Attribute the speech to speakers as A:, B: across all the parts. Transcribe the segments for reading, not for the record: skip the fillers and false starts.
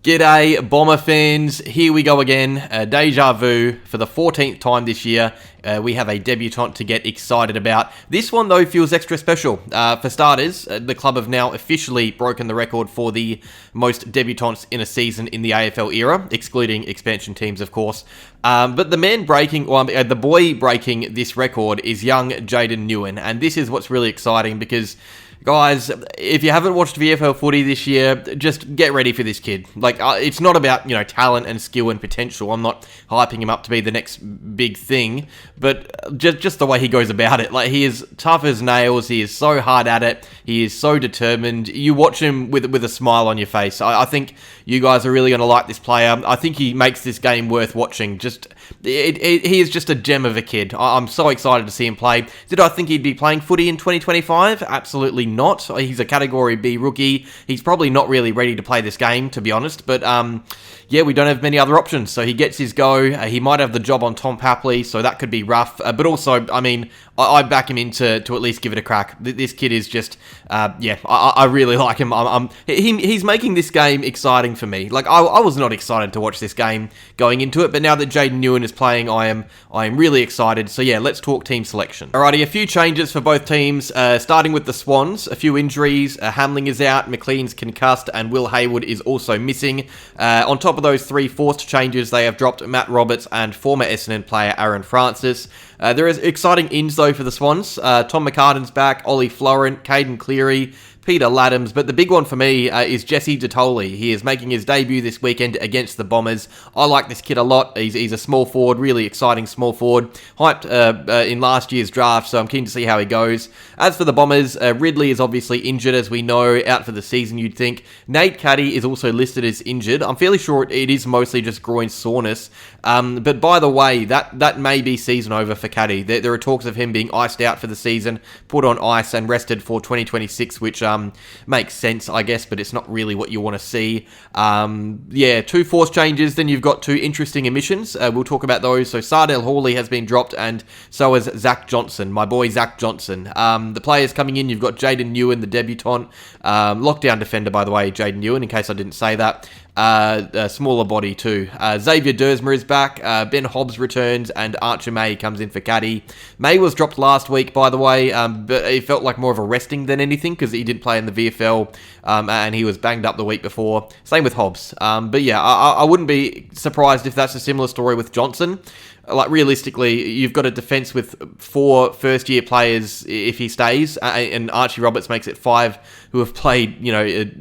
A: G'day, Bomber fans. Here we go again. Deja vu for the 14th time this year. We have a debutant to get excited about. This one, though, feels extra special. For starters, the club have now officially broken the record for the most debutants in a season in the AFL era, excluding expansion teams, of course. But the boy breaking this record is young Jayden Nguyen, and this is what's really exciting because, guys, if you haven't watched VFL footy this year, just get ready for this kid. It's not about, talent and skill and potential. I'm not hyping him up to be the next big thing, but just the way he goes about it. He is tough as nails. He is so hard at it. He is so determined. You watch him with a smile on your face. I think you guys are really going to like this player. I think he makes this game worth watching. He is just a gem of a kid. I'm so excited to see him play. Did I think he'd be playing footy in 2025? Absolutely not. He's a Category B rookie. He's probably not really ready to play this game, to be honest. But we don't have many other options. So he gets his go. He might have the job on Tom Papley, so that could be rough. But also, I back him to at least give it a crack. This kid is just, I really like him. He's making this game exciting for me. I was not excited to watch this game going into it, but now that Jayden Nguyen is playing, I am really excited. So yeah, let's talk team selection. Alrighty, a few changes for both teams. Starting with the Swans, a few injuries. Hamling is out, McLean's concussed, and Will Hayward is also missing. On top of those three forced changes, they have dropped Matt Roberts and former Essendon player Aaron Francis. There is exciting ins, though, for the Swans. Tom McCartan's back, Ollie Florent, Caden Cleary, Peter Laddams, but the big one for me is Jesse Detoli. He is making his debut this weekend against the Bombers. I like this kid a lot. He's a small forward, really exciting small forward. Hyped in last year's draft, so I'm keen to see how he goes. As for the Bombers, Ridley is obviously injured, as we know, out for the season, you'd think. Nate Caddy is also listed as injured. I'm fairly sure it is mostly just groin soreness. But by the way, that may be season over for Caddy. There are talks of him being iced out for the season, put on ice and rested for 2026, which makes sense, I guess, but it's not really what you want to see. Two force changes, then you've got two interesting omissions. We'll talk about those. So Sardell Hawley has been dropped, and so has Zach Johnson, my boy Zach Johnson. The players coming in, you've got Jayden Nguyen, the debutant, lockdown defender, by the way, Jayden Nguyen, in case I didn't say that. A smaller body too. Xavier Dersmer is back, Ben Hobbs returns, and Archer May comes in for Caddy. May was dropped last week, by the way, but it felt like more of a resting than anything because he didn't play in the VFL, and he was banged up the week before. Same with Hobbs. I wouldn't be surprised if that's a similar story with Johnson. Realistically, you've got a defence with 4 first-year players if he stays, and Archie Roberts makes it 5 who have played,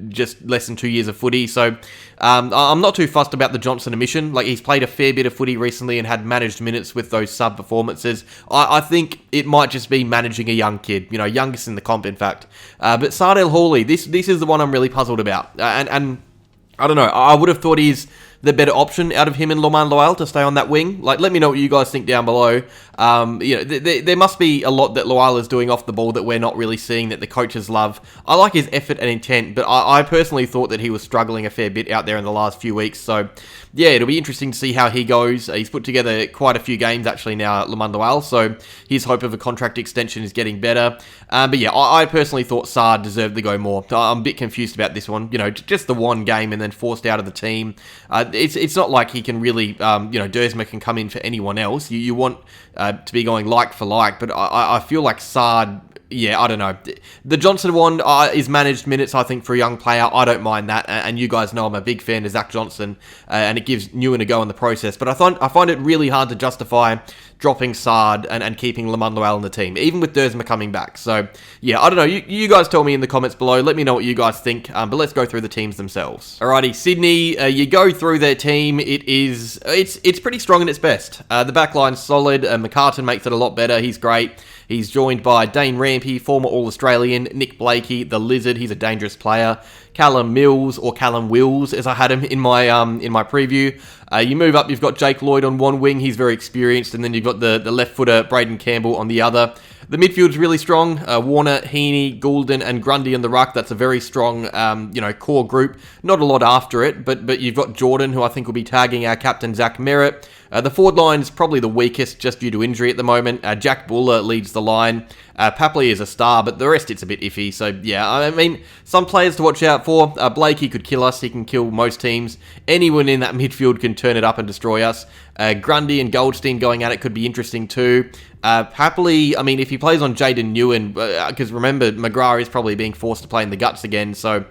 A: just less than 2 years of footy. So I'm not too fussed about the Johnson omission. He's played a fair bit of footy recently and had managed minutes with those sub-performances. I think it might just be managing a young kid, youngest in the comp, in fact. But Sardell Hawley, this is the one I'm really puzzled about. And I don't know, I would have thought he's the better option out of him and Loman Loyal to stay on that wing. Let me know what you guys think down below. There must be a lot that Loyal is doing off the ball that we're not really seeing that the coaches love. I like his effort and intent, but I personally thought that he was struggling a fair bit out there in the last few weeks. So, yeah, it'll be interesting to see how he goes. He's put together quite a few games actually now, Loman Loyal, so his hope of a contract extension is getting better. I personally thought Sard deserved to go more. I'm a bit confused about this one. Just the one game and then forced out of the team. It's not like he can really, Dersmer can come in for anyone else. You want to be going like for like, but I feel like Sard, I don't know. The Johnson one is managed minutes, I think, for a young player. I don't mind that, and you guys know I'm a big fan of Zach Johnson, and it gives Nguyen a go in the process. But I find it really hard to justify dropping Sard and keeping Loman Loyal in the team, even with Dersmer coming back. So, I don't know. You guys tell me in the comments below. Let me know what you guys think, but let's go through the teams themselves. Alrighty, Sydney, you go through their team. It's pretty strong at its best. The back line's solid. McCartan makes it a lot better. He's great. He's joined by Dane Rampy, former All-Australian, Nick Blakey, the Lizard, he's a dangerous player, Callum Mills, or Callum Wills, as I had him in my preview. You move up, you've got Jake Lloyd on one wing, he's very experienced, and then you've got the left footer, Braden Campbell, on the other. The midfield's really strong. Warner, Heaney, Goulden, and Grundy in the ruck. That's a very strong, core group. Not a lot after it, but you've got Jordan, who I think will be tagging our captain, Zach Merritt. The forward line is probably the weakest just due to injury at the moment. Jack Buller leads the line. Papley is a star, but the rest it's a bit iffy. So, yeah, I mean, some players to watch out for. Blakey could kill us. He can kill most teams. Anyone in that midfield can turn it up and destroy us. Grundy and Goldstein going at it could be interesting too. Papley, I mean, if he plays on Jayden Nguyen, because remember, McGrath is probably being forced to play in the guts again, so...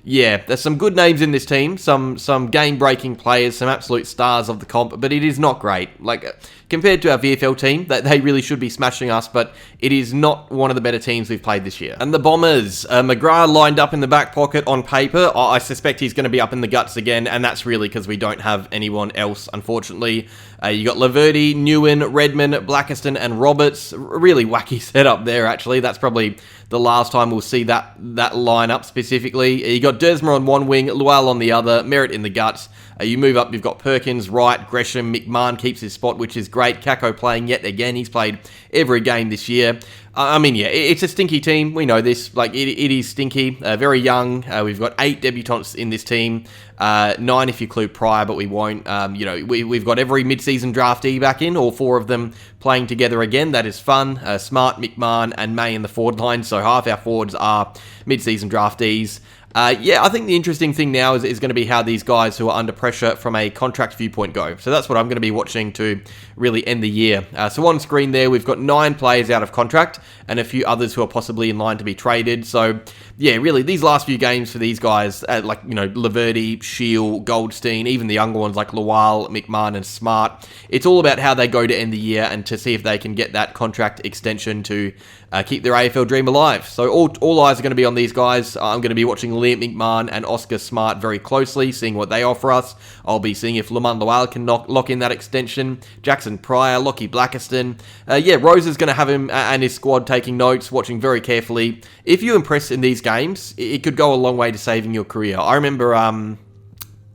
A: Yeah, there's some good names in this team, some game-breaking players, some absolute stars of the comp, but it is not great. Like, compared to our VFL team, that they really should be smashing us, but it is not one of the better teams we've played this year. And the Bombers, McGrath lined up in the back pocket on paper. I suspect he's going to be up in the guts again, and that's really because we don't have anyone else, unfortunately. You got Laverty, Nguyen, Redmond, Blackiston, and Roberts. Really wacky setup there, actually. That's probably the last time we'll see that lineup specifically. You got Dersmer on one wing, Lual on the other, Merritt in the guts. You move up, you've got Perkins, Wright, Gresham, McMahon keeps his spot, which is great. Kako playing yet again. He's played every game this year. I mean, yeah, it's a stinky team. We know this. Like, it is stinky. Very young. We've got 8 debutants in this team. 9 if you include Pryor, but we won't. We've got every mid-season draftee back in, all 4 of them playing together again. That is fun. Smart, McMahon, and May in the forward line. So half our forwards are mid-season draftees. I think the interesting thing now is going to be how these guys who are under pressure from a contract viewpoint go. So that's what I'm going to be watching to really end the year. So on screen there, we've got 9 players out of contract and a few others who are possibly in line to be traded. So, yeah, really, these last few games for these guys, Laverty, Shield, Goldstein, even the younger ones like Lual, McMahon, and Smart, it's all about how they go to end the year and to see if they can get that contract extension to keep their AFL dream alive. So all eyes are going to be on these guys. I'm going to be watching Liam McMahon and Oscar Smart very closely, seeing what they offer us. I'll be seeing if Lamont Lual can lock in that extension. Jackson Pryor, Lockie Blackiston. Rose is going to have him and his squad taking notes, watching very carefully. If you impress in these games, it could go a long way to saving your career. I remember,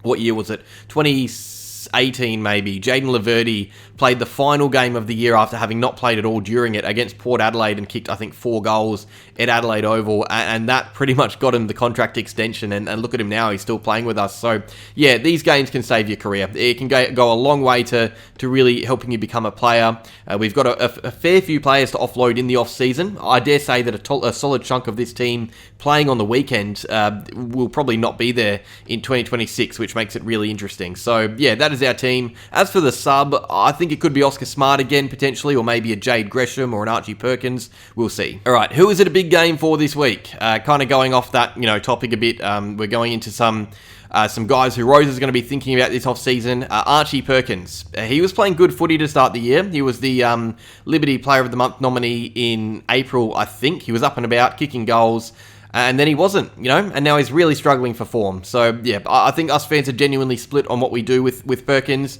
A: what year was it? 2018 maybe. Jayden Laverty played the final game of the year after having not played at all during it against Port Adelaide and kicked, I think, 4 goals at Adelaide Oval, and that pretty much got him the contract extension, and look at him now, he's still playing with us. So, yeah, these games can save your career. It can go a long way to really helping you become a player. We've got a fair few players to offload in the off-season. I dare say that a solid chunk of this team playing on the weekend will probably not be there in 2026, which makes it really interesting. So, yeah, that is our team. As for the sub, I think it could be Oscar Smart again, potentially, or maybe a Jade Gresham or an Archie Perkins. We'll see. All right, who is it a big game for this week? Kind of going off that, topic a bit. We're going into some guys who Rose is going to be thinking about this off-season. Archie Perkins. He was playing good footy to start the year. He was the Liberty Player of the Month nominee in April, I think. He was up and about, kicking goals. And then he wasn't, and now he's really struggling for form. So, yeah, I think us fans are genuinely split on what we do with Perkins.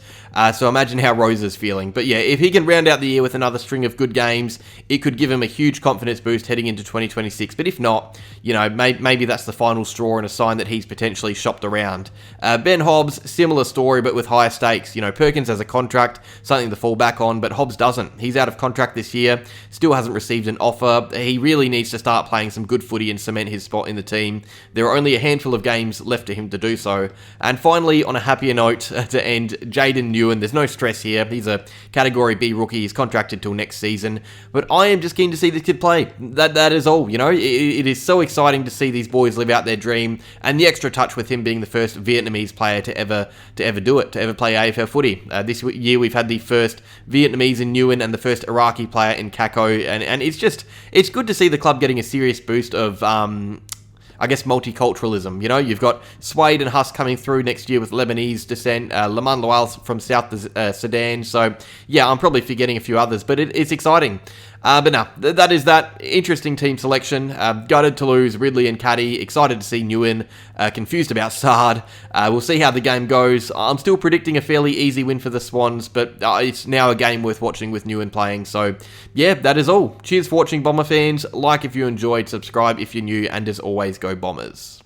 A: So imagine how Rose is feeling. But, yeah, if he can round out the year with another string of good games, it could give him a huge confidence boost heading into 2026. But if not, maybe that's the final straw and a sign that he's potentially shopped around. Ben Hobbs, similar story, but with higher stakes. Perkins has a contract, something to fall back on, but Hobbs doesn't. He's out of contract this year, still hasn't received an offer. He really needs to start playing some good footy and cement his spot in the team. There are only a handful of games left to him to do so. And finally, on a happier note to end, Jayden Nguyen. There's no stress here. He's a Category B rookie. He's contracted till next season. But I am just keen to see this kid play. That is all. It is so exciting to see these boys live out their dream, and the extra touch with him being the first Vietnamese player to ever do it, to ever play AFL footy. This year we've had the first Vietnamese in Nguyen and the first Iraqi player in Kako, and it's good to see the club getting a serious boost of multiculturalism. You've got Suede and Huss coming through next year with Lebanese descent, Laman Lawal from South Sudan. So, yeah, I'm probably forgetting a few others, but it's exciting. But no, that is that. Interesting team selection. Gutted to lose Ridley and Caddy. Excited to see Nguyen. Confused about Sard. We'll see how the game goes. I'm still predicting a fairly easy win for the Swans, but it's now a game worth watching with Nguyen playing. So, yeah, that is all. Cheers for watching, Bomber fans. Like if you enjoyed, subscribe if you're new, and as always, go Bombers.